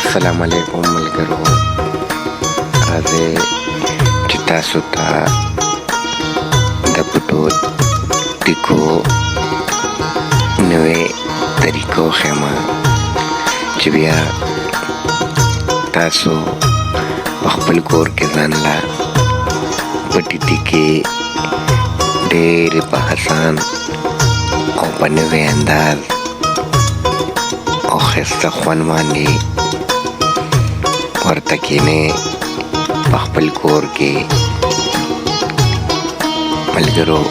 السلام علیکم ملګرو، راځئ چې تاسو ته د پټو ټکو نوې طریقو ښیمه چې بیا تاسو په خپل کور کې ځان له پټي ټکي ډېرې په آسان او په نوې انداز او ښایسته خوند باندې ورته کینې په خپل کور کې ملګرو.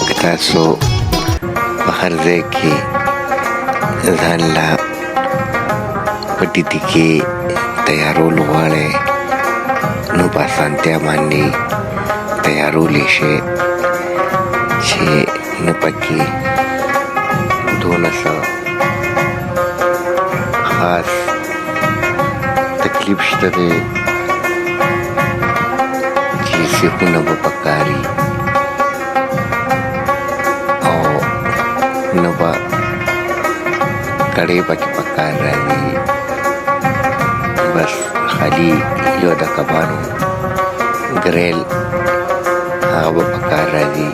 که تاسو په هر ځای کې ځان له پټي ټکي تیارول غواړئ نو په اسانتیا باندې تیارولی شئ چې نه پکې دونه څه خاص تکلیف شته دی چې سیخونه به پکار وي او نه به کړۍ پکې پکار راځي. بس خالي یو د کبانو ګریل هغه به پکار راځي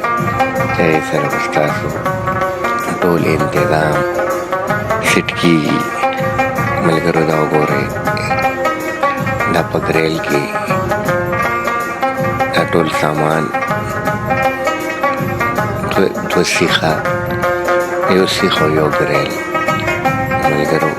چې سره به ستاسو ټول انتظام سیټ کېږي. ملګرو دا وګورئ، دا په ګریل کې دا ټول سامان دوه سیخه، یو سیخ او یو ګریل. ملګرو